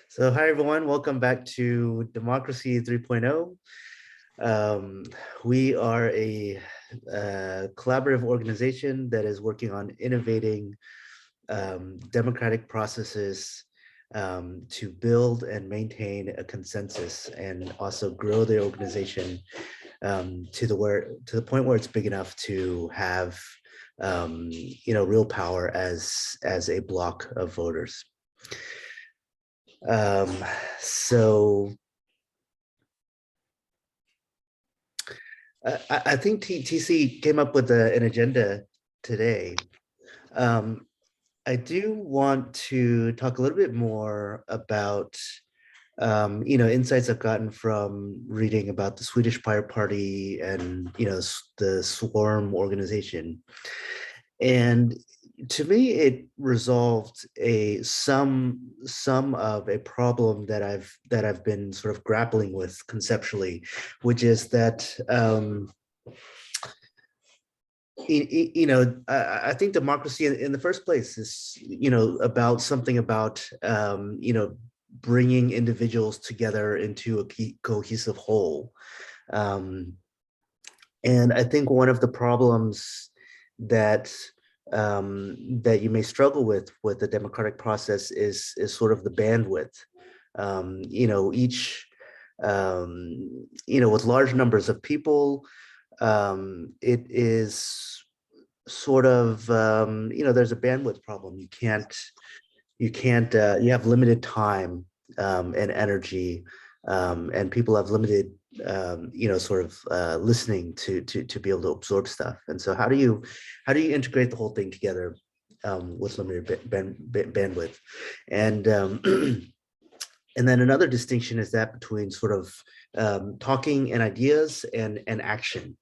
So hi everyone, welcome back to Democracy 3.0. We are a collaborative organization that is working on innovating democratic processes to build and maintain a consensus and also grow the organization to the point where it's big enough to have real power as a block of voters. Um, so I think TC came up with an agenda today. Um, I do want to talk a little bit more about, insights I've gotten from reading about the Swedish Pirate Party and, the Swarm organization. And to me, it resolved some of a problem that I've been sort of grappling with conceptually, which is that I think democracy in the first place is about something about bringing individuals together into a cohesive whole. Um, and I think one of the problems that that you may struggle with the democratic process is sort of the bandwidth. Each with large numbers of people, it is sort of there's a bandwidth problem. You have limited time and energy, and people have limited sort of listening to be able to absorb stuff. And so how do you integrate the whole thing together with limited bandwidth? And and then another distinction is that between sort of talking and ideas and action.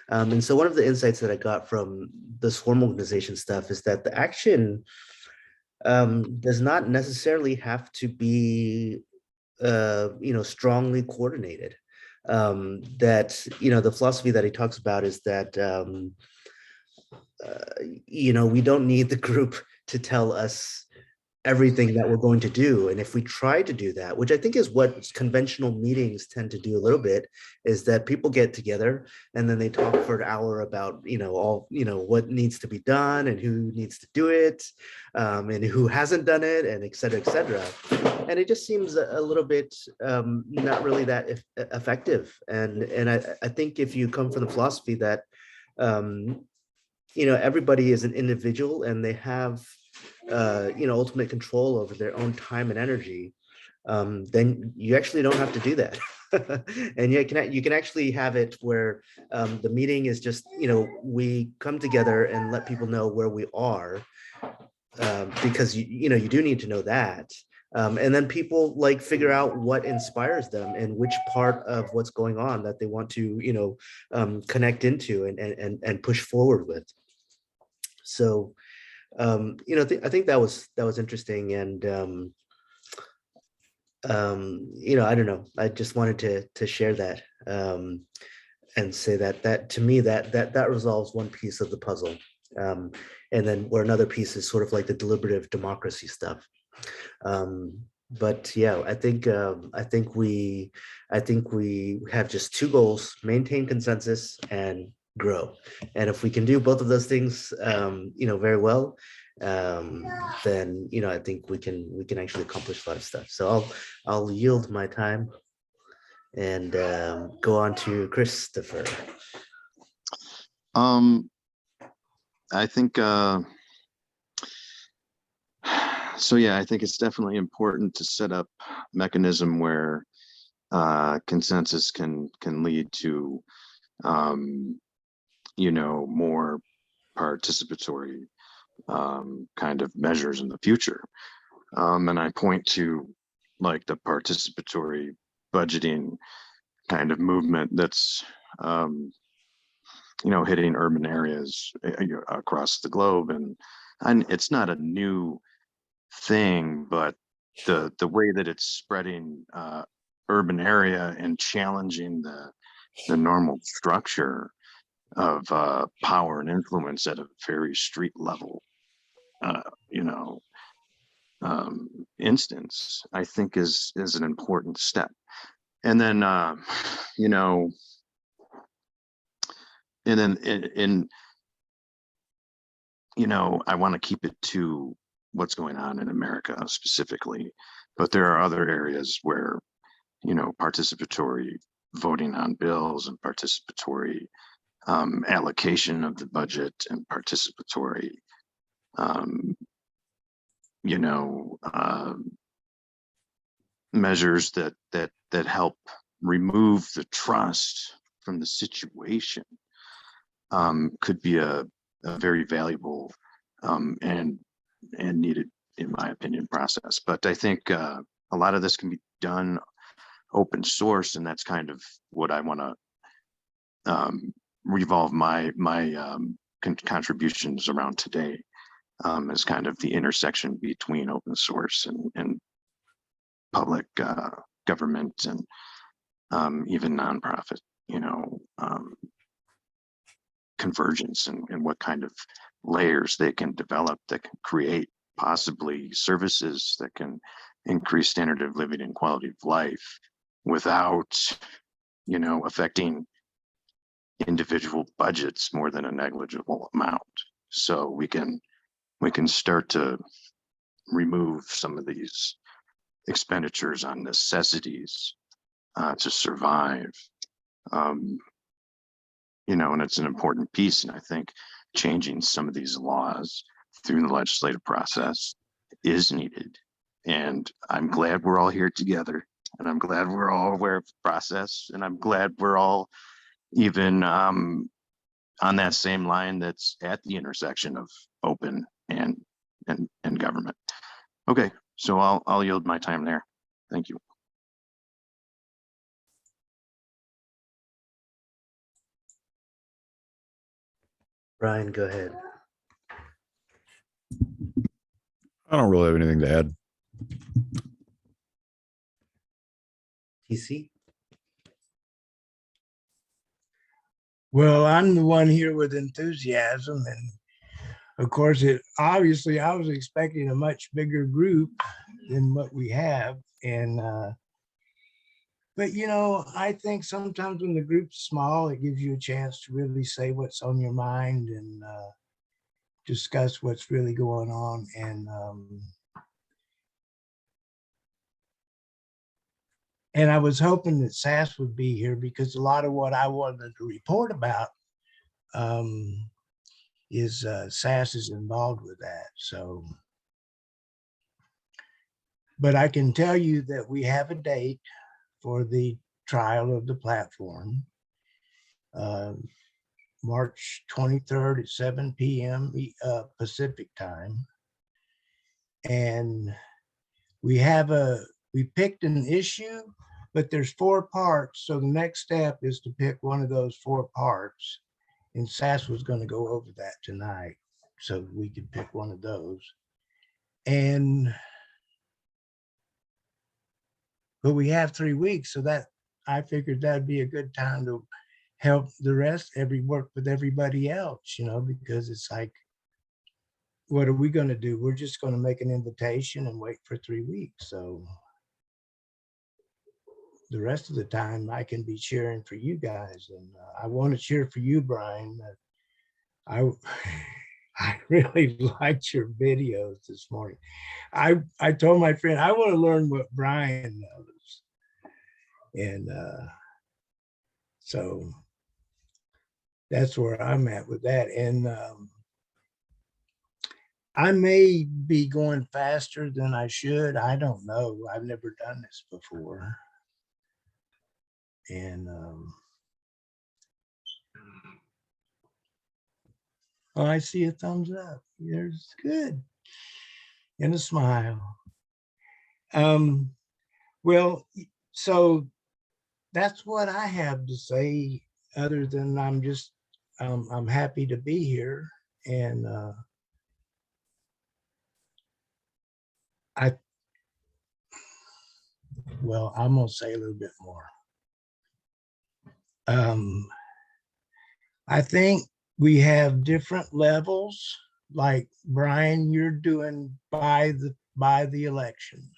And so one of the insights that I got from the Swarm organization stuff is that the action does not necessarily have to be strongly coordinated. That the philosophy that he talks about is that we don't need the group to tell us everything that we're going to do. And if we try to do that, which I think is what conventional meetings tend to do a little bit, is that people get together and then they talk for an hour about, what needs to be done and who needs to do it, and who hasn't done it, and et cetera, et cetera. And it just seems a little bit not really that effective. And I think if you come from the philosophy that, everybody is an individual and they have ultimate control over their own time and energy, then you actually don't have to do that. And you can actually have it where the meeting is just, we come together and let people know where we are, because you do need to know that. And then people like figure out what inspires them and which part of what's going on that they want to, connect into and push forward with. So I think that was interesting. And I don't know, I just wanted to share that, and say that to me that resolves one piece of the puzzle. And then where another piece is sort of like the deliberative democracy stuff. But yeah, I think we have just two goals: maintain consensus and grow. And if we can do both of those things, very well, then I think we can actually accomplish a lot of stuff. So I'll yield my time and go on to Christopher. I think so yeah, I think it's definitely important to set up a mechanism where consensus can lead to more participatory kind of measures in the future. And I point to like the participatory budgeting kind of movement that's hitting urban areas across the globe, and it's not a new thing, but the way that it's spreading urban area and challenging the normal structure of power and influence at a very street level, instance, I think is an important step. And then, you know, and then you know, I want to keep it to what's going on in America specifically, but there are other areas where, you know, participatory voting on bills and participatory allocation of the budget and participatory, um, you know, measures that help remove the trust from the situation could be a very valuable and needed, in my opinion, process. But I think a lot of this can be done open source, and that's kind of what I want to revolve my contributions around today, as kind of the intersection between open source and public government and even nonprofit, you know, convergence and what kind of layers they can develop that can create possibly services that can increase standard of living and quality of life without, you know, affecting individual budgets more than a negligible amount. So we can start to remove some of these expenditures on necessities to survive. You know, and it's an important piece. And I think changing some of these laws through the legislative process is needed. And I'm glad we're all here together. And I'm glad we're all aware of the process. And I'm glad we're all even on that same line that's at the intersection of open and government. Okay, so I'll yield my time there. Thank you. Brian, go ahead. I don't really have anything to add. TC? Well, I'm the one here with enthusiasm, and of course, obviously I was expecting a much bigger group than what we have, and but you know, I think sometimes when the group's small, it gives you a chance to really say what's on your mind and discuss what's really going on. And I was hoping that SAS would be here because a lot of what I wanted to report about is SAS is involved with that. So, but I can tell you that we have a date for the trial of the platform, March 23rd at 7 p.m. Pacific time. And we picked an issue, but there's 4 parts. So the next step is to pick one of those 4 parts. And SAS was going to go over that tonight so we could pick one of those. But we have 3 weeks, so that I figured that'd be a good time to help the rest, work with everybody else, you know, because it's like, what are we going to do? We're just going to make an invitation and wait for 3 weeks. So the rest of the time I can be cheering for you guys. And I want to cheer for you, Brian. I really liked your videos this morning. I told my friend, I want to learn what Brian knows. And so that's where I'm at with that. And I may be going faster than I should. I don't know. I've never done this before. And oh, I see a thumbs up. There's good. And a smile. Well, so that's what I have to say, other than I'm happy to be here. And I'm gonna say a little bit more. I think we have different levels. Like Brian, you're doing by by the election.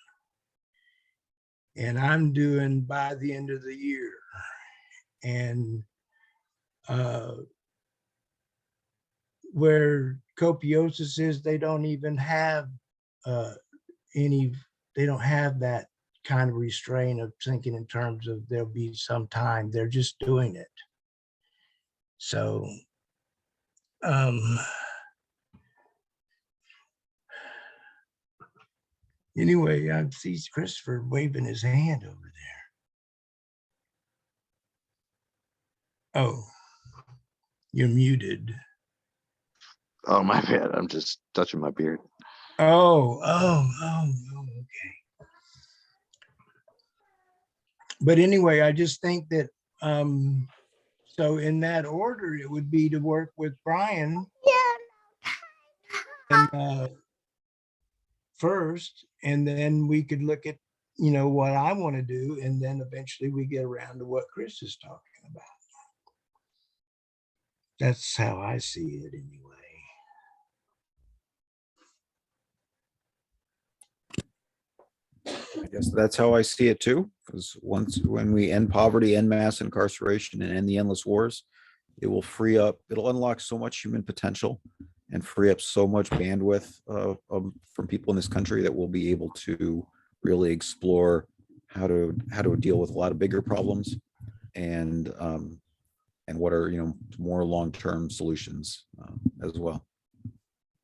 And I'm doing by the end of the year. And where Copiosis is, they don't even have they don't have that kind of restraint of thinking in terms of there'll be some time. They're just doing it. So, anyway, I see Christopher waving his hand over there. Oh, you're muted. Oh, my bad. I'm just touching my beard. Oh, okay. But anyway, I just think that, so in that order, it would be to work with Brian and, first, and then we could look at, what I want to do, and then eventually we get around to what Chris is talking about. That's how I see it anyway. I guess that's how I see it too. Because when we end poverty, end mass incarceration, and end the endless wars, it will free up, it'll unlock so much human potential and free up so much bandwidth from people in this country that we'll be able to really explore how to deal with a lot of bigger problems and what are more long-term solutions as well.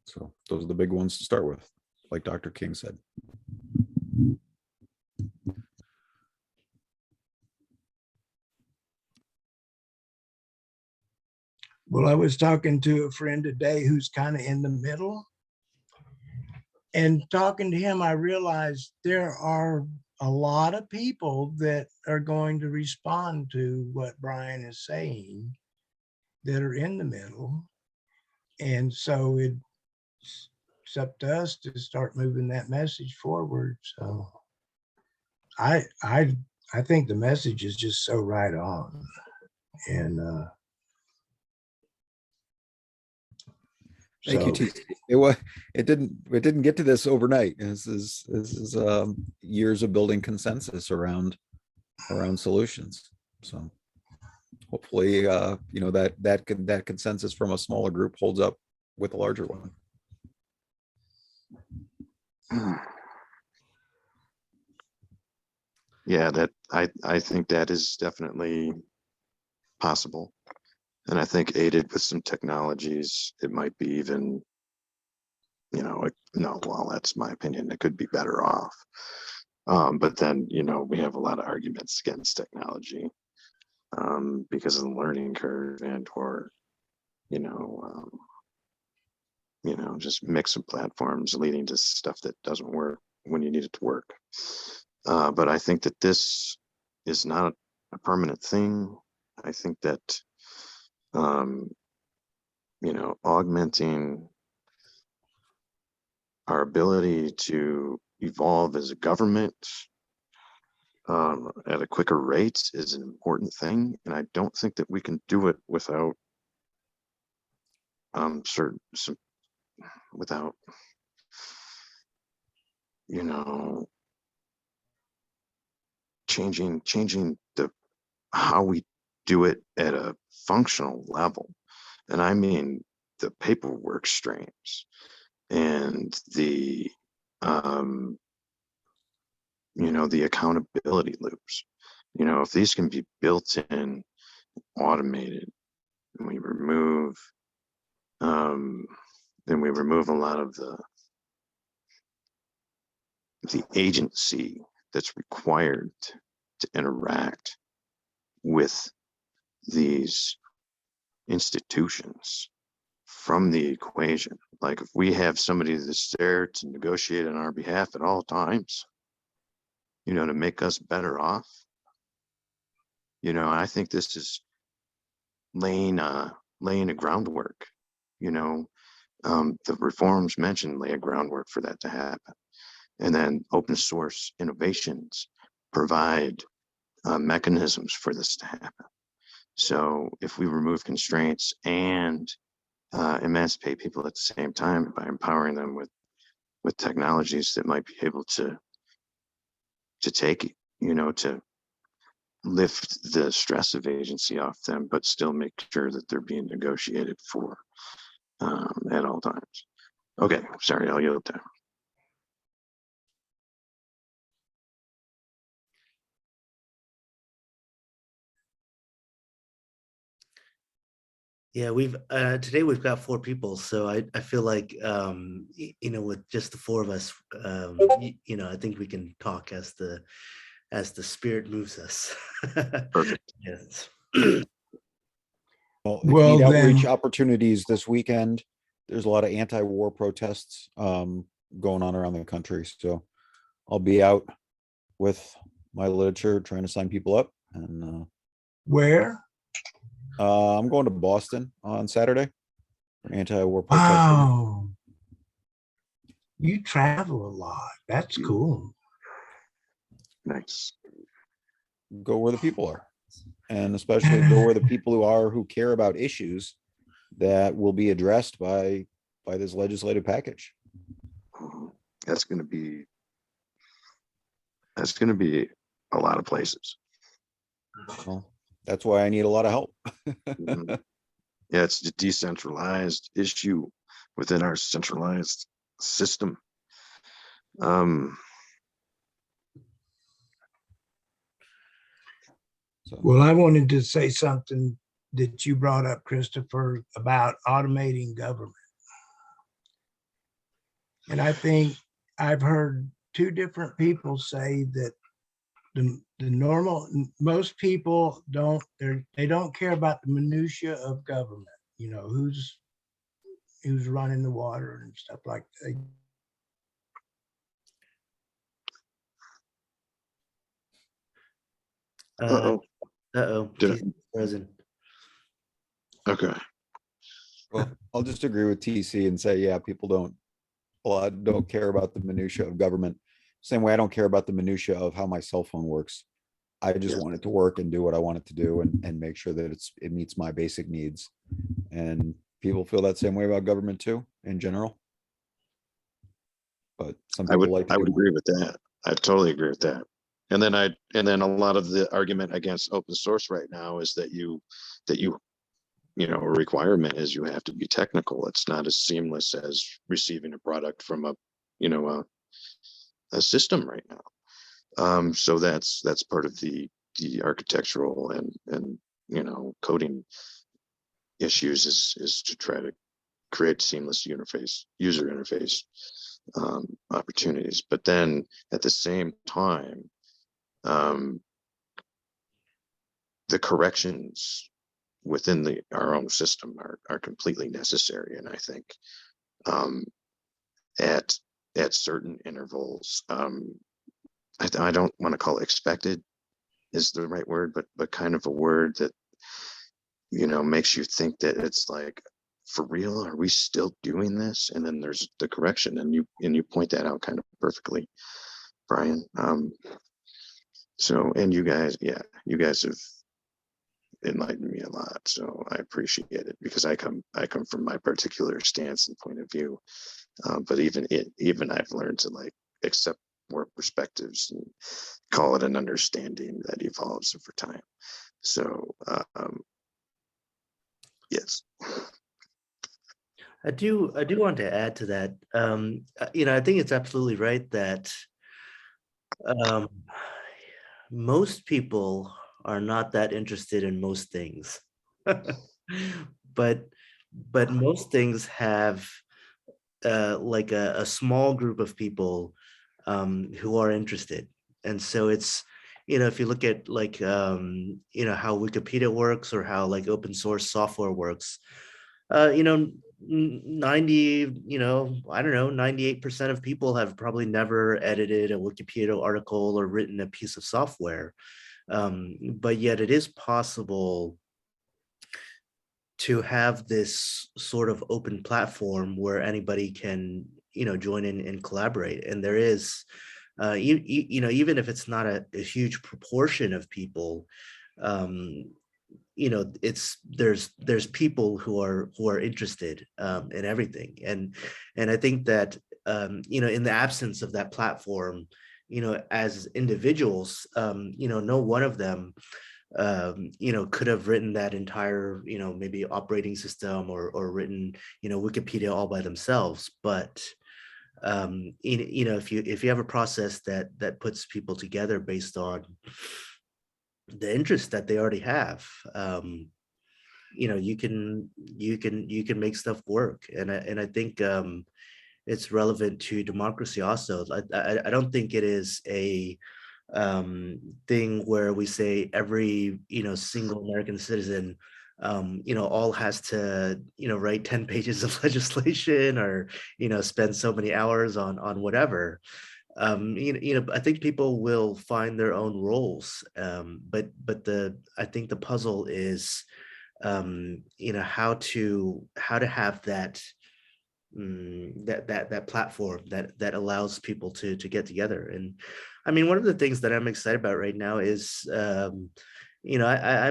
So those are the big ones to start with, like Dr. King said. Well, I was talking to a friend today who's kind of in the middle. And talking to him, I realized there are a lot of people that are going to respond to what Brian is saying that are in the middle. And so it's up to us to start moving that message forward. So I think the message is just so right on. And Thank you, T. It didn't get to this overnight. This is years of building consensus around solutions. So hopefully, that consensus from a smaller group holds up with a larger one. Yeah, that I think that is definitely possible. And I think aided with some technologies, it might be even, no, well, that's my opinion. It could be better off. But then, we have a lot of arguments against technology because of the learning curve and or, just mix of platforms leading to stuff that doesn't work when you need it to work. But I think that this is not a permanent thing. I think that augmenting our ability to evolve as a government at a quicker rate is an important thing. And I don't think that we can do it without changing how we do it at a functional level. And I mean the paperwork streams and the the accountability loops. If these can be built in, automated, and we remove a lot of the agency that's required to interact with these institutions from the equation. Like if we have somebody that's there to negotiate on our behalf at all times, to make us better off, I think this is laying a groundwork. The reforms mentioned lay a groundwork for that to happen. And then open source innovations provide mechanisms for this to happen. So if we remove constraints and emancipate people at the same time by empowering them with with technologies that might be able to take, to lift the stress of agency off them, but still make sure that they're being negotiated for at all times. Okay, sorry, I'll yield there. Yeah, today we've got 4 people, so I feel like with just the 4 of us, I think we can talk as the spirit moves us. Perfect. Yes. Well, if you Well, need outreach then- opportunities this weekend, there's a lot of anti-war protests going on around the country. So I'll be out with my literature trying to sign people up. And Where? I'm going to Boston on Saturday for anti-war protest. Wow. You travel a lot. That's cool. Nice. Go where the people are. And especially go where the people who care about issues that will be addressed by this legislative package. That's going to be a lot of places. Well, that's why I need a lot of help. Mhm. Yeah, it's a decentralized issue within our centralized system. So, Well, I wanted to say something that you brought up, Christopher, about automating government. And I think I've heard 2 different people say that most people they don't care about the minutia of government, who's running the water and stuff like that. Uh-oh. Did I- He's present. Okay. well, I'll just agree with TC and say, yeah, people don't care about the minutia of government. Same way I don't care about the minutia of how my cell phone works. I just Yeah. want it to work and do what I want it to do and make sure that it meets my basic needs. And people feel that same way about government too, in general. But some people like to I do would more. agree with that. I totally agree with that. And then a lot of the argument against open source right now is that a requirement is you have to be technical. It's not as seamless as receiving a product from a system right now. So that's part of the architectural and coding issues is to try to create seamless user interface opportunities. But then at the same time, the corrections within our own system are completely necessary. And I think at certain intervals, I don't want to call it expected is the right word, but kind of a word that makes you think that it's like, for real, are we still doing this? And then there's the correction, and you point that out kind of perfectly, Brian. So, and you guys have enlightened me a lot, so I appreciate it, because I come from my particular stance and point of view. But even I've learned to like accept more perspectives and call it an understanding that evolves over time. So yes. I do want to add to that. I think it's absolutely right that most people are not that interested in most things. but most things have like a small group of people who are interested. And so it's, if you look at like, how Wikipedia works or how like open source software works, 90, I don't know, 98% of people have probably never edited a Wikipedia article or written a piece of software. But yet it is possible to have this sort of open platform where anybody can, join in and collaborate. And there is, even if it's not a huge proportion of people, there's people who are interested in everything. And I think that in the absence of that platform, as individuals, no one of them, could have written that entire, maybe operating system, or written, Wikipedia all by themselves. But if you have a process that puts people together based on the interest that they already have, you can make stuff work. And I think it's relevant to democracy also. I don't think it is a thing where we say every single American citizen all has to write 10 pages of legislation, or spend so many hours on whatever. I think people will find their own roles, but I think the puzzle is how to have that, that platform that allows people to get together. And I mean, one of the things that I'm excited about right now is, I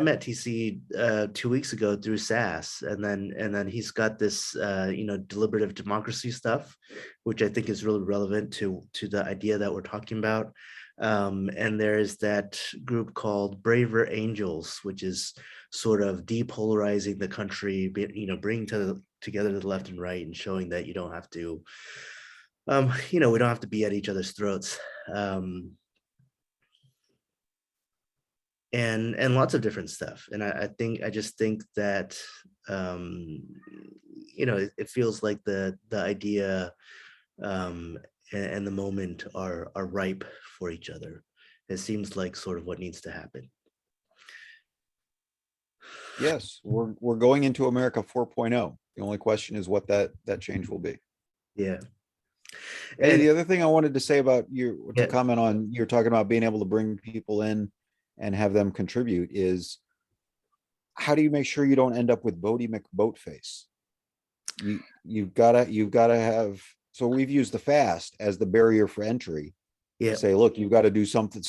met TC 2 weeks ago through SAS, and then he's got this deliberative democracy stuff, which I think is really relevant to the idea that we're talking about. And there's that group called Braver Angels, which is sort of depolarizing the country, bringing together the left and right, and showing that you don't have to, we don't have to be at each other's throats. And lots of different stuff. And I just think that, it feels like the idea, and the moment are ripe for each other. It seems like sort of what needs to happen. Yes, we're going into America 4.0. The only question is what that change will be. Yeah. Hey, And the other thing I wanted to say about you, to Yeah. comment on, you're talking about being able to bring people in and have them contribute, is how do you make sure you don't end up with Bodie McBoatface? You've gotta have, so we've used the fast as the barrier for entry. yeah, Say, look, you've got to do something,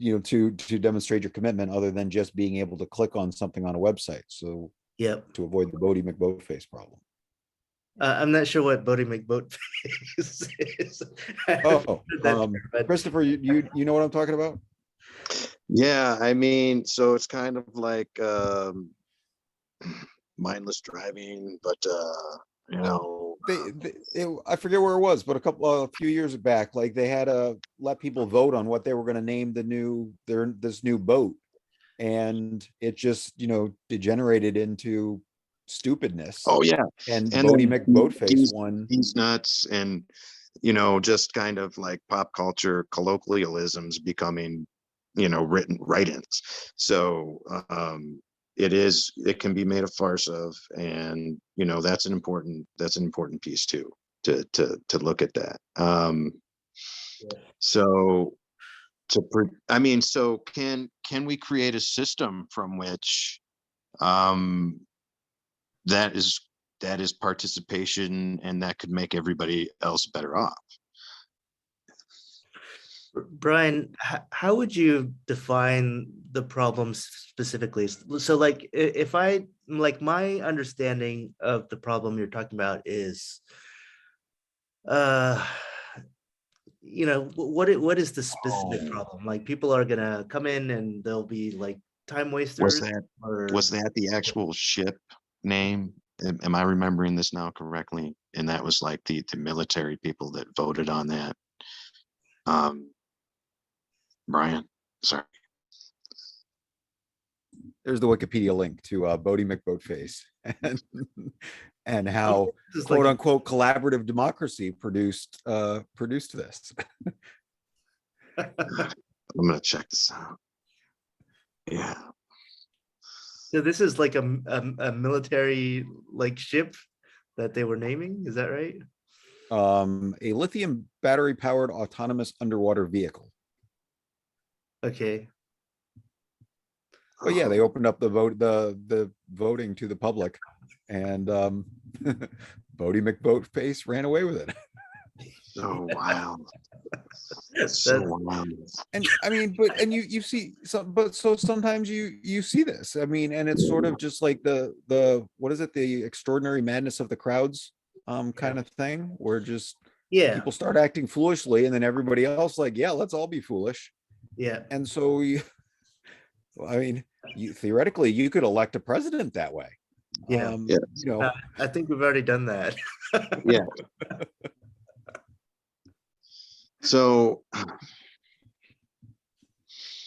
to demonstrate your commitment, other than just being able to click on something on a website. So yeah. to avoid the Bodie McBoatface problem. I'm not sure what Bodie McBoatface is. Oh, But Christopher, you know what I'm talking about? Yeah, I mean, so it's kind of like mindless driving, but I forget where it was, but a few years back, like they had to let people vote on what they were going to name this new boat, and it just degenerated into stupidness. oh yeah, And and Bodie then McBoatface won. these nuts, and just kind of like pop culture colloquialisms becoming written write-ins. So it can be made a farce of, and that's an important piece too, to look at that. So so can we create a system from which that is participation, and that could make everybody else better off? Brian, how would you define the problems specifically? So like, if I, like, my understanding of the problem you're talking about is, what is the specific problem? Like, people are gonna come in and they'll be like time wasters, Was that the actual ship name? Am I remembering this now correctly? And that was like the military people that voted on that. Brian, sorry. There's the Wikipedia link to Bodie McBoatface, and how This is quote like- unquote collaborative democracy produced this. I'm gonna check this out. Yeah. So this is like a military like ship that they were naming, is that right? A lithium battery powered autonomous underwater vehicle. Okay. But yeah, they opened up the voting to the public, and Bodie McBoatface ran away with it. So wild. That's- So wild. And I mean, you see so sometimes you see this. I mean, and it's sort of just like the what is it, the extraordinary madness of the crowds kind of thing, where just Yeah, people start acting foolishly and then everybody else like, yeah, let's all be foolish. yeah, And so you, I mean, you theoretically, you could elect a president that way. yeah. Yeah. You know, I think we've already done that. Yeah. So,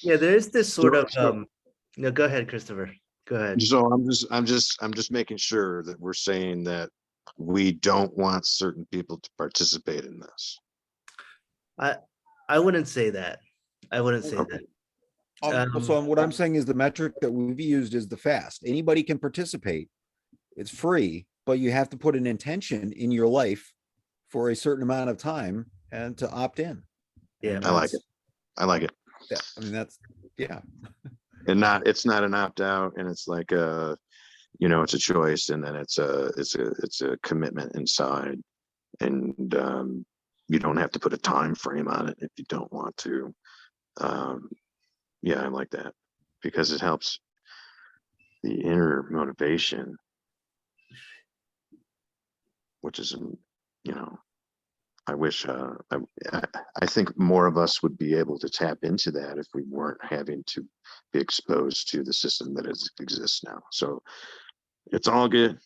Yeah, there is this sort of so no, go ahead, Christopher. Go ahead. I'm just making sure that we're saying that we don't want certain people to participate in this. I wouldn't say that. I wouldn't say Okay. that. so what I'm saying is the metric that we've used is the fast. Anybody can participate. It's free, but you have to put an intention in your life for a certain amount of time and to opt in. Yeah. And I like that's- it. I like it. Yeah, I mean, that's, yeah. And it's not an opt out, and it's like it's a choice, and then it's a commitment inside, and you don't have to put a time frame on it if you don't want to. Yeah, I like that because it helps the inner motivation, which is, I wish, I think more of us would be able to tap into that if we weren't having to be exposed to the system that exists now. So it's all good.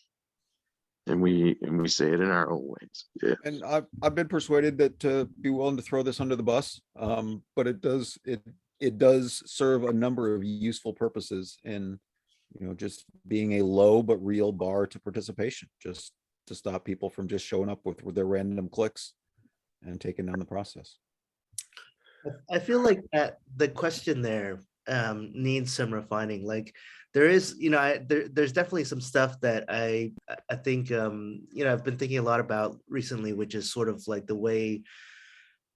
And we say it in our own ways. Yeah. And I've been persuaded that to be willing to throw this under the bus, but it does serve a number of useful purposes in, just being a low but real bar to participation, just to stop people from just showing up with their random clicks and taking down the process. I feel like that the question there needs some refining. Like there is, there's definitely some stuff that I think I've been thinking a lot about recently, which is sort of like the way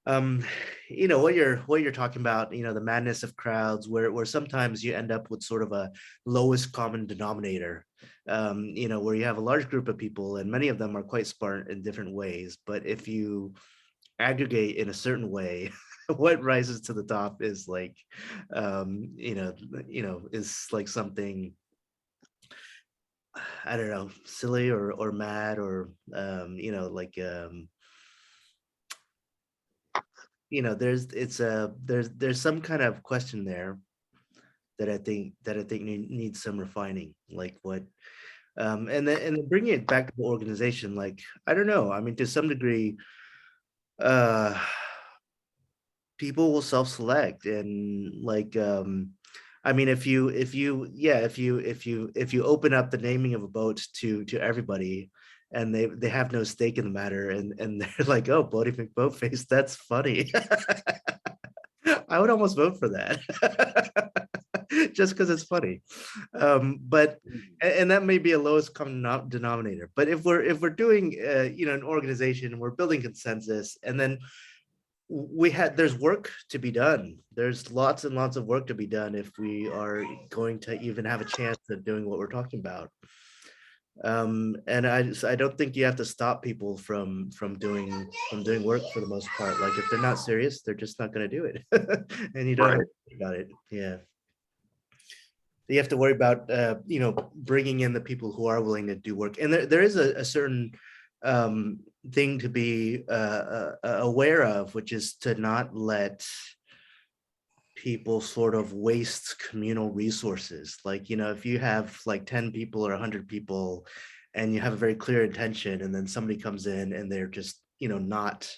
what you're talking about, the madness of crowds, where sometimes you end up with sort of a lowest common denominator, where you have a large group of people and many of them are quite smart in different ways, but if you aggregate in a certain way, what rises to the top is like is like something, I don't know, silly or mad or there's some kind of question there that I think needs some refining, like what and then bringing it back to the organization, like I don't know, I mean to some degree people will self-select, and like I mean if you open up the naming of a boat to everybody and they have no stake in the matter, and they're like, oh, Bloody McBoatface, that's funny. I would almost vote for that. Just because it's funny. But and that may be a lowest common denominator, but if we're doing an organization and we're building consensus, and then there's work to be done. There's lots and lots of work to be done if we are going to even have a chance of doing what we're talking about. And I don't think you have to stop people from doing work for the most part. Like if they're not serious, they're just not going to do it. And you don't have to worry about it. Yeah. You have to worry about bringing in the people who are willing to do work. And there is a certain thing to be aware of, which is to not let people sort of waste communal resources. Like, if you have like 10 people or 100 people and you have a very clear intention, and then somebody comes in and they're just, not,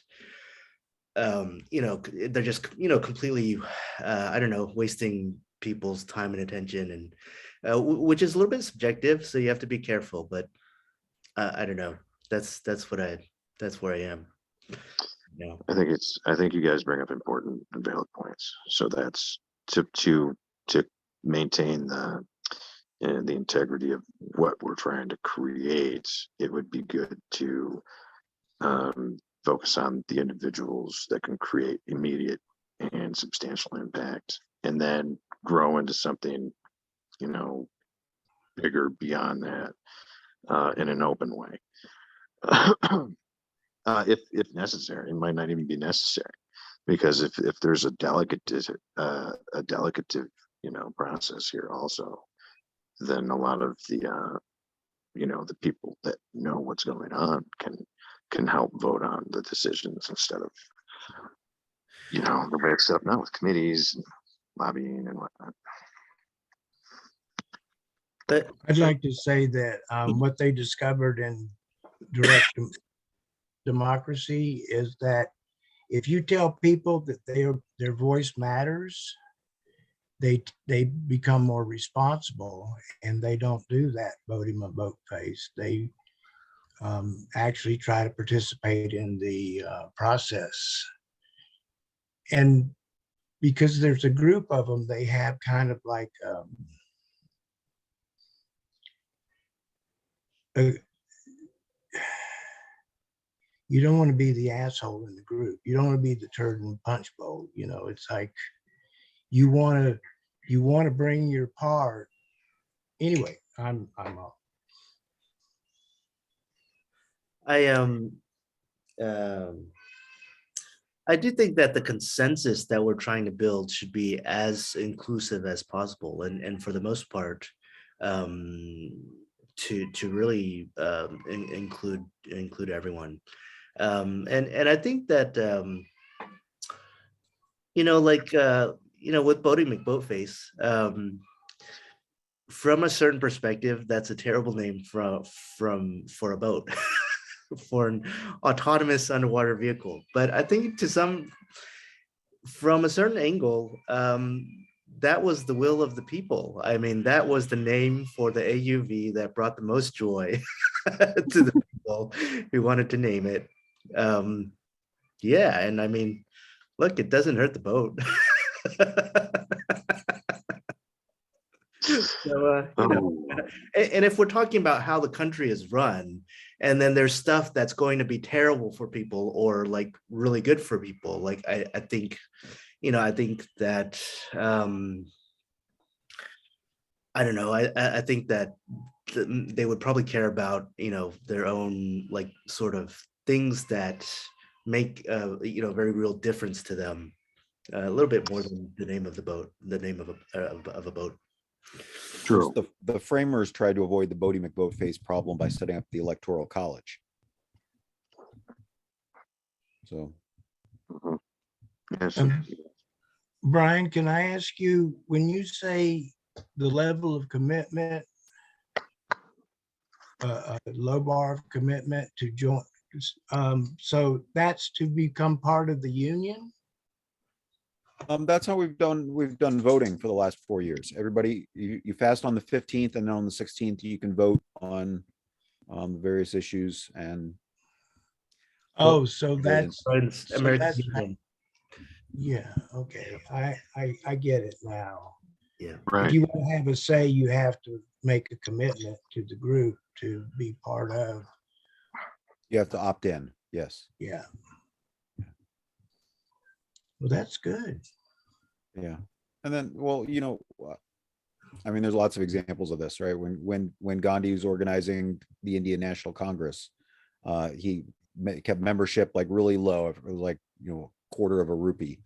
they're just, completely, I don't know, wasting people's time and attention, and which is a little bit subjective. So you have to be careful, but I don't know. That's where I am. I think you guys bring up important and valid points. So that's to maintain the integrity of what we're trying to create. It would be good to focus on the individuals that can create immediate and substantial impact, and then grow into something, bigger beyond that in an open way. If necessary, it might not even be necessary, because if there's a delicate process here also, then a lot of the the people that know what's going on can help vote on the decisions instead of, the way it's set up now with committees and lobbying and whatnot. But I'd like to say that what they discovered in direct democracy is that if you tell people that their voice matters, they become more responsible, and they don't do that voting my vote face. They actually try to participate in the process. And because there's a group of them, they have kind of like you don't want to be the asshole in the group. You don't want to be the turd in the punch bowl. It's like you want to bring your part. Anyway, I'm off. um I do think that the consensus that we're trying to build should be as inclusive as possible, and for the most part, to really include everyone. And I think that with Bodie McBoatface, from a certain perspective, that's a terrible name for a boat. For an autonomous underwater vehicle. But I think from a certain angle, that was the will of the people. I mean, that was the name for the AUV that brought the most joy to the people who wanted to name it. Yeah, and I mean, look, it doesn't hurt the boat. So, and if we're talking about how the country is run, and then there's stuff that's going to be terrible for people or like really good for people, like I think that I don't know. I think that they would probably care about their own like sort of things that make very real difference to them, a little bit more than the name of the boat, the name of a boat. True. The framers tried to avoid the Bodie McBoatface problem by setting up the Electoral College. So, Yes. Brian, can I ask you, when you say the level of commitment, low bar of commitment to join, so that's to become part of the union? that's how we've done voting for the last 4 years. Everybody, you fast on the 15th, and then on the 16th, you can vote on the various issues. And Oh, so that's, American Union. yeah, okay. I get it now. Yeah. If Right. you want to have a say, you have to make a commitment to the group to be part of. you have to opt in. Yes. Yeah. Well, that's good. Yeah. And then, well, I mean, there's lots of examples of this, right? When Gandhi was organizing the Indian National Congress, he kept membership like really low. It was like, quarter of a rupee,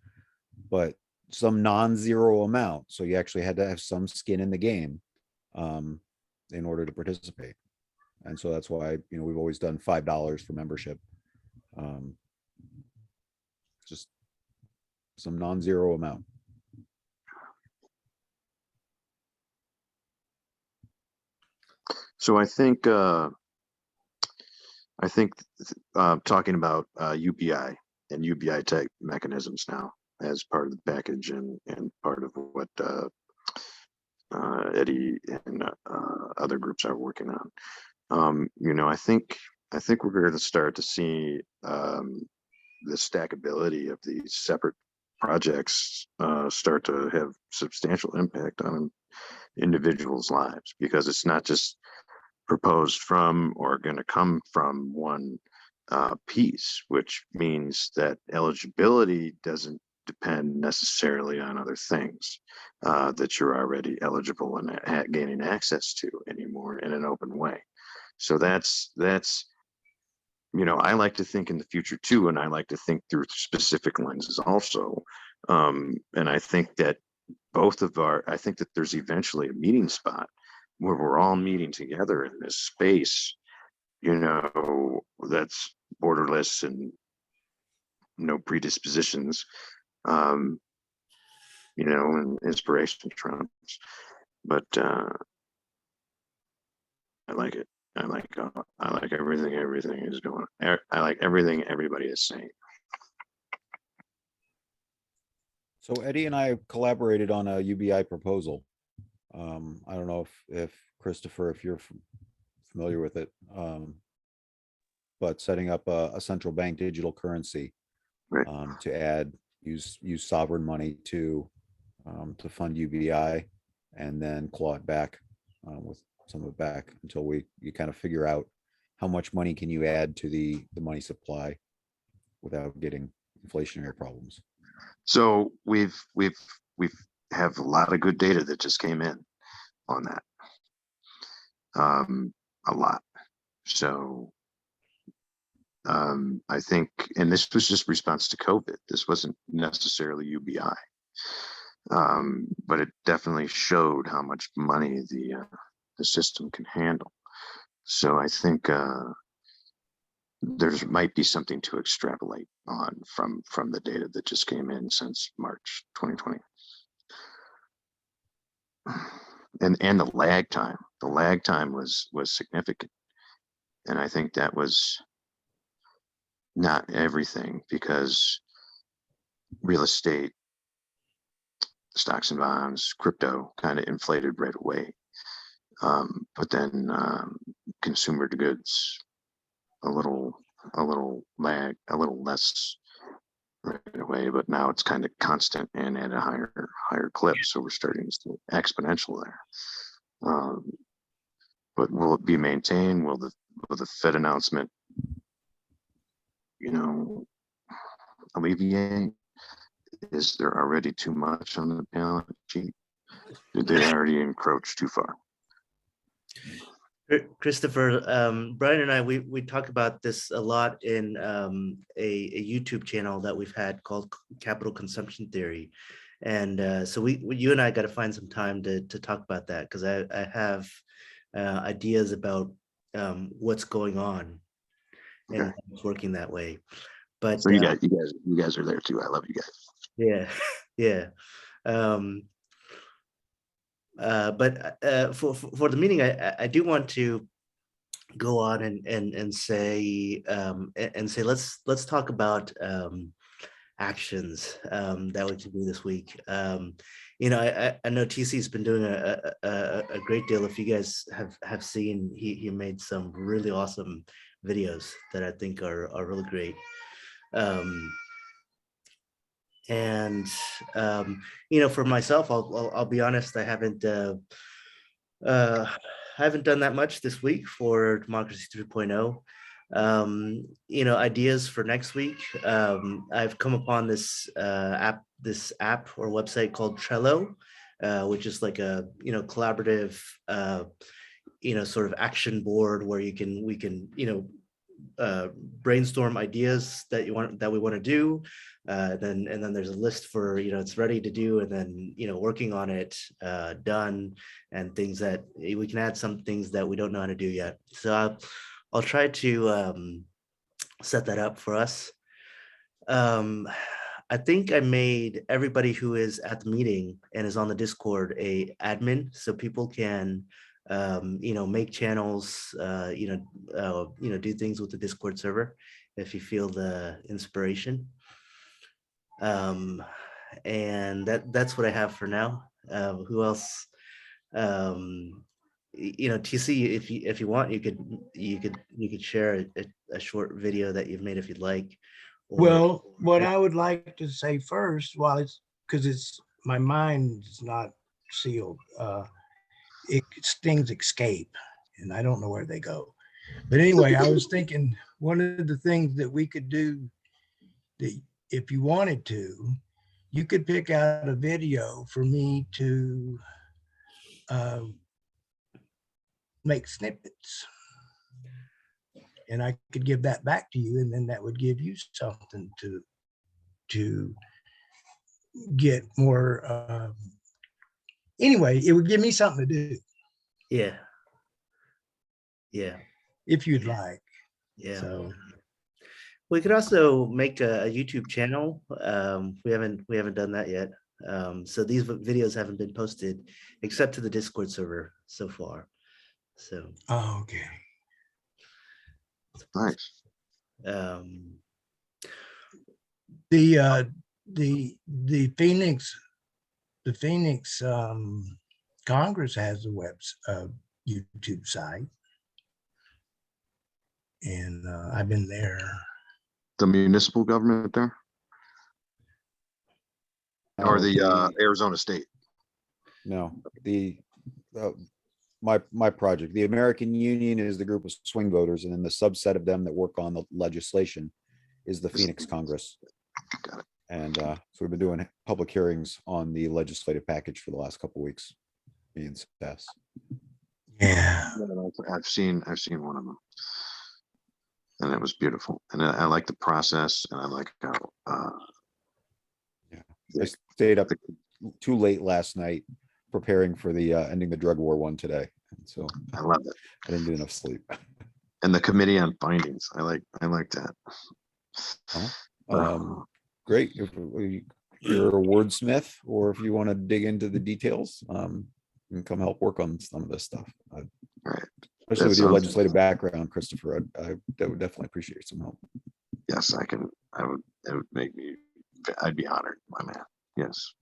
but some non-zero amount. So you actually had to have some skin in the game in order to participate. And so that's why, we've always done $5 for membership. Just some non-zero amount. So I think talking about UBI and UBI type mechanisms now as part of the package and part of what Eddie and other groups are working on. I think we're going to start to see the stackability of these separate projects start to have substantial impact on individuals' lives, because it's not just proposed from or going to come from one piece, which means that eligibility doesn't depend necessarily on other things that you're already eligible and gaining access to anymore in an open way. So that's I like to think in the future too, and I like to think through specific lenses also. And I think that I think that there's eventually a meeting spot where we're all meeting together in this space, you know, that's borderless and no predispositions, um, you know, and inspiration trumps. But I like it. I like everything. Everything is going. I like everything everybody is saying. So Eddie and I collaborated on a UBI proposal. I don't know if Christopher, if you're familiar with it, but setting up a central bank digital currency, Right. to use sovereign money to fund UBI, and then claw it back, with some of it back until you kind of figure out how much money can you add to the money supply without getting inflationary problems. So we've have a lot of good data that just came in on that. A lot. So I think, and this was just response to COVID. This wasn't necessarily UBI, but it definitely showed how much money the system can handle. So I think there might be something to extrapolate on from the data that just came in since March 2020. And the lag time was significant, and I think that was not everything, because real estate, stocks and bonds, crypto kind of inflated right away, but then consumer goods a little lag, a little less right away, but now it's kind of constant and at a higher clip. So we're starting to see exponential there. But will it be maintained? Will the Fed announcement, you know, alleviate? Is there already too much on the balance sheet? Did they already encroach too far? Christopher, Brian and I, we talk about this a lot in a YouTube channel that we've had called Capital Consumption Theory. And so you and I got to find some time to talk about that, because I have ideas about what's going on and Okay. it's working that way. But So you guys are there too. I love you guys. yeah, yeah. But for the meeting, I do want to go on and say let's talk about actions that we can do this week. You know, I know TC's been doing a great deal. If you guys have seen, he made some really awesome videos that I think are really great. And you know, for myself, I'll be honest, I haven't done that much this week for Democracy 3.0. You know, ideas for next week. I've come upon this app or website called Trello, which is like a, you know, collaborative you know, sort of action board where we can, you know, brainstorm ideas that we want to do, and then there's a list for, you know, it's ready to do, and then, you know, working on it, done, and things that we can add, some things that we don't know how to do yet. So I'll try to set that up for us. I think I made everybody who is at the meeting and is on the Discord a admin, so people can you know, make channels, you know, do things with the Discord server if you feel the inspiration. And that's what I have for now. Who else? You know, TC, if you want, you could share a short video that you've made if you'd like. Well, what I would like to say first, while because my mind is not sealed, things escape and I don't know where they go. But anyway, I was thinking one of the things that we could do, that if you wanted to, you could pick out a video for me to make snippets. And I could give that back to you, and then that would give you something to get more. Anyway, it would give me something to do. Yeah. Yeah. if you'd like. Yeah. So, We could also make a YouTube channel. We haven't done that yet. So these videos haven't been posted except to the Discord server so far. So oh, okay. Nice. um, The Phoenix Congress has a YouTube site, and I've been there. The municipal government there, or No, the Arizona State. No, uh, my project, the American Union is the group of swing voters, and then the subset of them that work on the legislation is the Phoenix Congress. Got it. And so we've been doing public hearings on the legislative package for the last couple of weeks. Me and Seth. Yeah. I've seen one of them, and it was beautiful. And I like the process, and I like how I stayed up too late last night preparing for the ending the drug war one today. And so I love it. I didn't get enough sleep. And the committee on findings, I like that. Great. If you're a wordsmith, or if you want to dig into the details, you can come help work on some of this stuff. Right. Especially That with your sounds- legislative background, Christopher, I would definitely appreciate some help. Yes, I can. It would make me. I'd be honored, my man. Yes.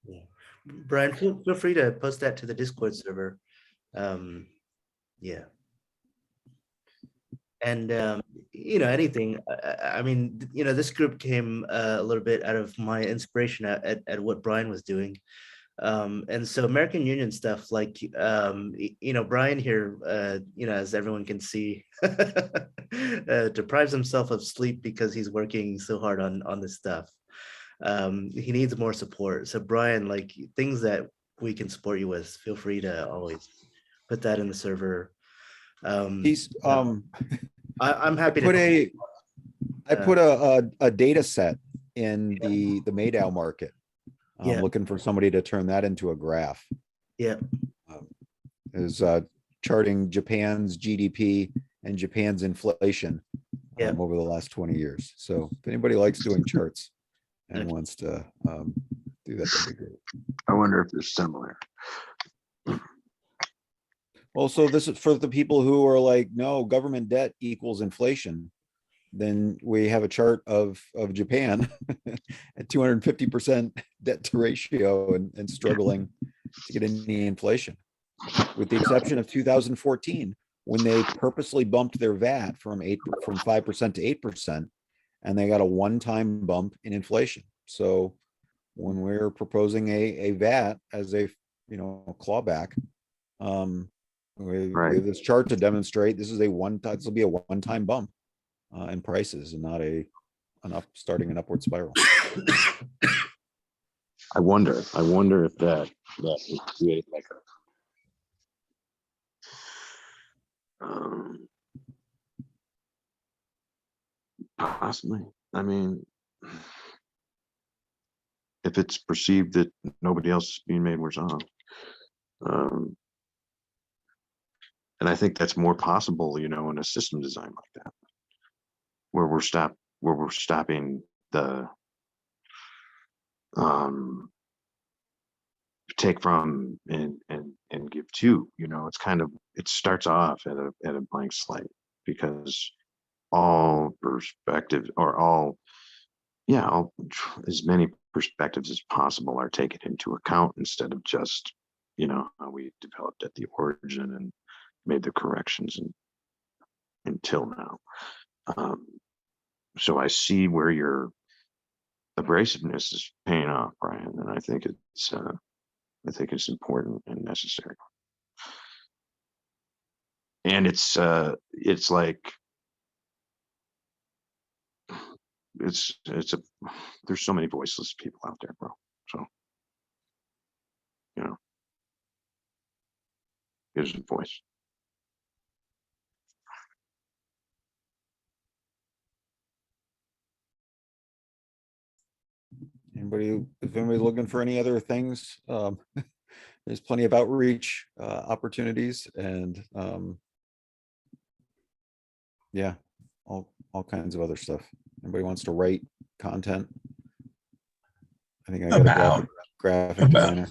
yeah. Brian, feel free to post that to the Discord server. Yeah. And anything. I mean, this group came a little bit out of my inspiration at what Brian was doing. And so American Union stuff, like Brian here, as everyone can see, deprives himself of sleep because he's working so hard on this stuff. He needs more support. So Brian, like things that we can support you with, feel free to always put that in the server. He's I'm happy put to I put a data set in the Madow market. I'm Yeah. looking for somebody to turn that into a graph. yeah. Is charting Japan's GDP and Japan's inflation Yeah. over the last 20 years. So if anybody likes doing charts and Okay. wants to do that, that'd be great. I wonder if they're similar. Also, this is for the people who are like, no, government debt equals inflation. Then we have a chart of Japan at 250% debt to ratio and struggling to get any inflation, with the exception of 2014, when they purposely bumped their VAT from 5% to 8%, and they got a one-time bump in inflation. So when we're proposing a VAT as a clawback, we have this chart to demonstrate this is this will be a one-time bump in prices and not starting an upward spiral. I wonder if that would create like a possibly. I mean, if it's perceived that nobody else is being made worse off. And I think that's more possible, in a system design like that, where we're stopping the take from and give to. It's kind of, it starts off at a blank slate, because all perspectives, or as many perspectives as possible are taken into account, instead of just how we developed at the origin and made the corrections until now. So I see where your abrasiveness is paying off, Brian, and I think it's important and necessary. And it's like there's so many voiceless people out there, bro. So here's a voice. If anybody's looking for any other things, there's plenty of outreach opportunities and yeah, all kinds of other stuff. Anybody wants to write content? I think I got a About graphic about designer.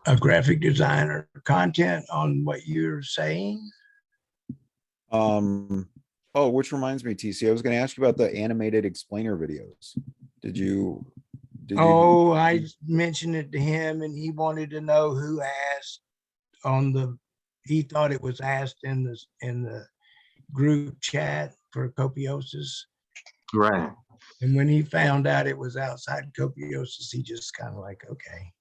a graphic designer, content on what you're saying. Oh, which reminds me, TC, I was gonna ask you about the animated explainer videos. Did you? Oh, I mentioned it to him and he wanted to know who asked on he thought it was asked in the group chat for Copiosis. Right. And when he found out it was outside Copiosis, he just kind of like, okay.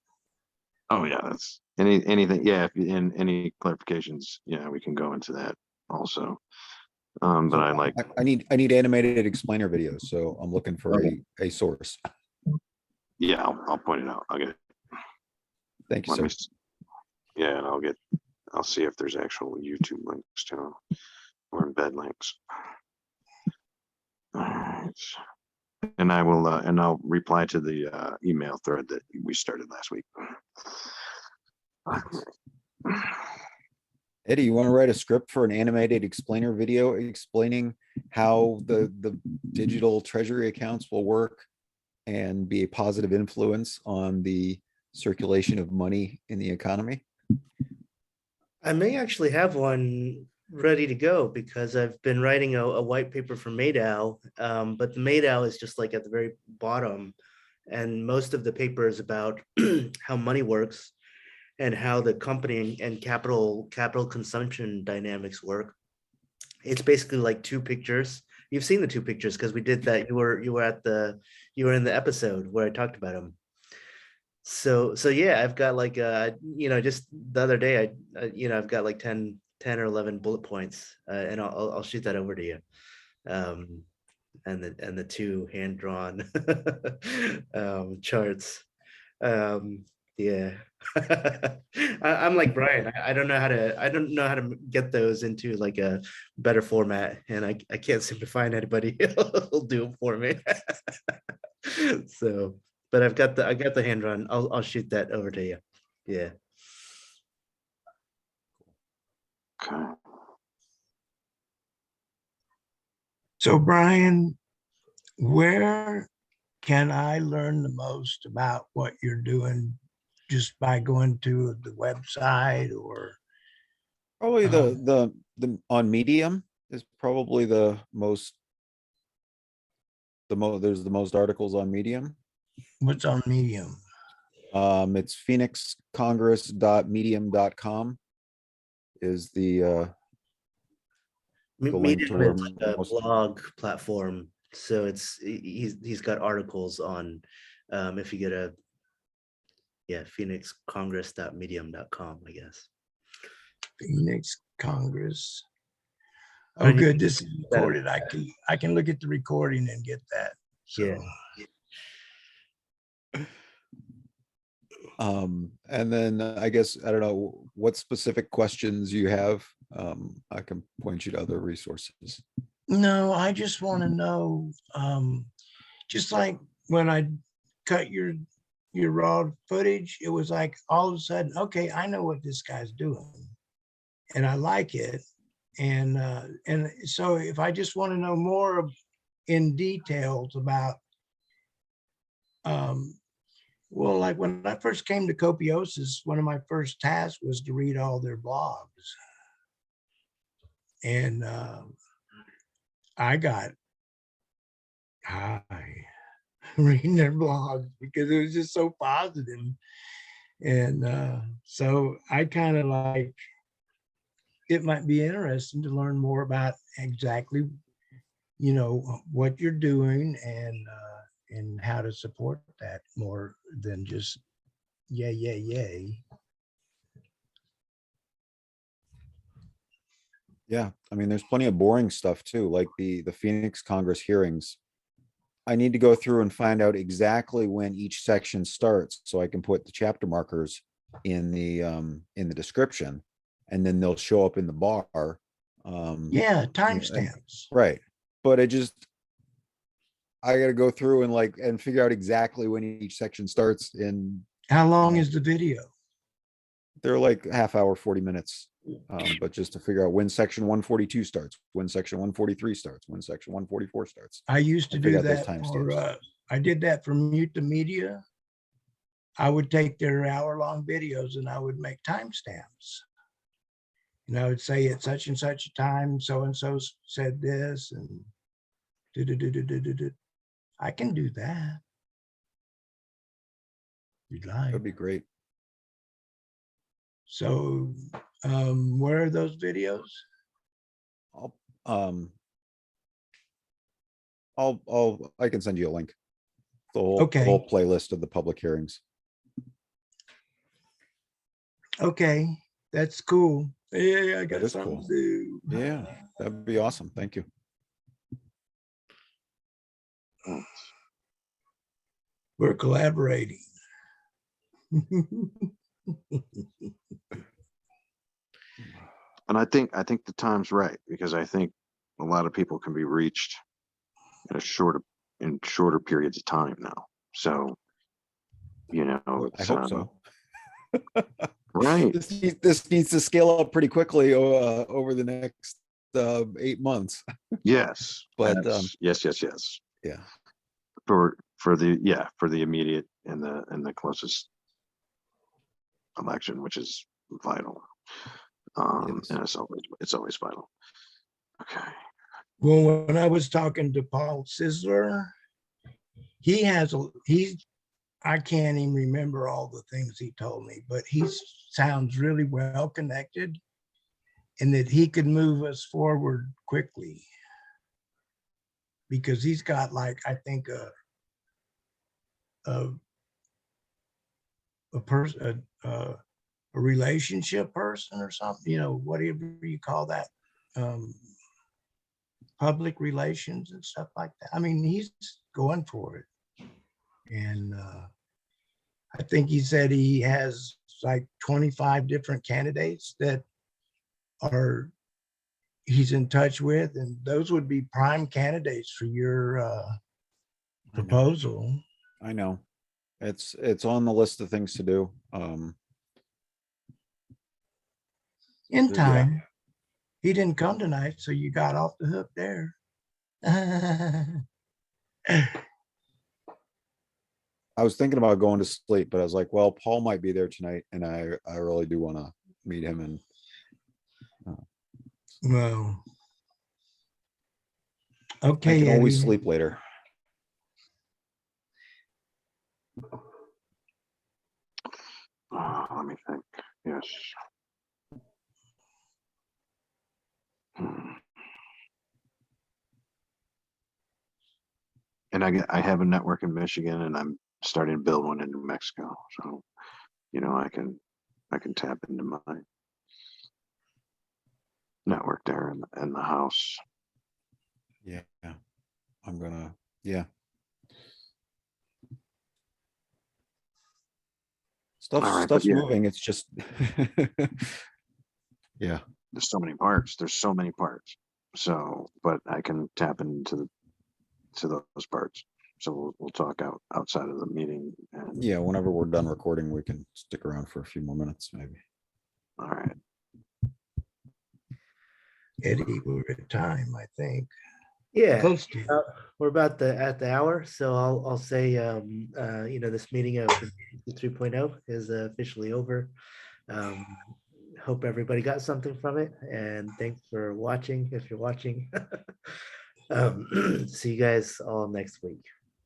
Oh, yeah, that's anything. Yeah, and any clarifications, yeah, we can go into that also. But I like, I need animated explainer videos, so I'm looking for a source. yeah, I'll point it out. I'll get it. Thank you, Let me, sir. yeah, and I'll see if there's actual YouTube links to them or embed links. All right. And I will, and I'll reply to the email thread that we started last week. Eddie, you want to write a script for an animated explainer video explaining how the digital treasury accounts will work and be a positive influence on the circulation of money in the economy? I may actually have one ready to go because I've been writing a white paper for MADAO, but the MADAO is just like at the very bottom, and most of the paper is about how money works and how the company and capital consumption dynamics work. It's basically like two pictures. You've seen the two pictures because we did that. You were in the episode where I talked about them. So yeah, I've got like just the other day I've got like 10 or 11 bullet points, and I'll shoot that over to you. And the two hand drawn charts. Yeah. I'm like Brian. I don't know how to get those into like a better format, and I can't seem to find anybody who'll do it for me. So, but I got the hand drawn. I'll shoot that over to you. Yeah. Okay. So Brian, where can I learn the most about what you're doing just by going to the website or? Probably the on Medium is probably the most there's the most articles on Medium. What's on Medium? It's phoenixcongress.medium.com is the link to Medium where is like a most- blog platform, so he's got articles on. If you get phoenixcongress.medium.com, I guess. Phoenix Congress. Or Oh, you good. This is that- recorded. I can look at the recording and get that. So Yeah. and then I guess, I don't know what specific questions you have. I can point you to other resources. no, I just want to know, just like when I cut your raw footage, it was like all of a sudden, okay, I know what this guy's doing and I like it. And so if I just want to know more in details about, well, like when I first came to Copiosis, one of my first tasks was to read all their blogs. And I got high reading their blogs because it was just so positive. And so I kind of like, it might be interesting to learn more about exactly, what you're doing and how to support that more than just yay, yay, yay. Yeah, I mean, there's plenty of boring stuff too, like the Phoenix Congress hearings. I need to go through and find out exactly when each section starts, so I can put the chapter markers in the description, and then they'll show up in the bar. Yeah, and- timestamps. Right, but I gotta go through and figure out exactly when each section starts in. How long is the video? They're like half hour, 40 minutes. But just to figure out when section 142 starts, when section 143 starts, when section 144 starts. I used to And figure do out those that timestamps. for, I did that for Mute Media. I would take their hour-long videos and I would make timestamps. And I would say at such and such a time, so-and-so said this and do. I can do that. If you'd like. That'd be great. So, where are those videos? I'll, I can send you a link. The whole Okay. playlist of the public hearings. Okay, that's cool. Yeah, I got is something cool. to do. Yeah, that'd be awesome. Thank you. We're collaborating. And I think the time's right, because I think a lot of people can be reached in shorter periods of time now. So, I it's, hope so. right. This needs to scale up pretty quickly over the next 8 months. Yes. But, yes. Yeah, For the immediate and the closest election, which is vital. Yes. And it's always vital. Okay. Well, when I was talking to Paul Sizzler, I can't even remember all the things he told me, but he sounds really well connected and that he could move us forward quickly. Because he's got, like, I think a person, a relationship person or something, whatever you call that, public relations and stuff like that. I mean, he's going for it. And I think he said he has like 25 different candidates that he's in touch with, and those would be prime candidates for your proposal. I know. It's on the list of things to do. In Yeah. time. He didn't come tonight, so you got off the hook there. I was thinking about going to sleep, but I was like, well, Paul might be there tonight, and I really do want to meet him. And Well, I okay, can always Eddie. sleep later. Let me think. Yes. And I have a network in Michigan, and I'm starting to build one in New Mexico. So, I can tap into my network there in the house. Yeah, I'm gonna. Yeah, All right, but stuff's yeah. moving. It's just, yeah. There's so many parts. So, but I can tap into those parts. So we'll talk outside of the meeting. And Yeah, whenever we're done recording, we can stick around for a few more minutes, maybe. all right. Eddie, we're at time, I think. Yeah, Close to. we're about at the hour, so I'll say this meeting of 3.0 is officially over. Hope everybody got something from it, and thanks for watching if you're watching. See you guys all next week.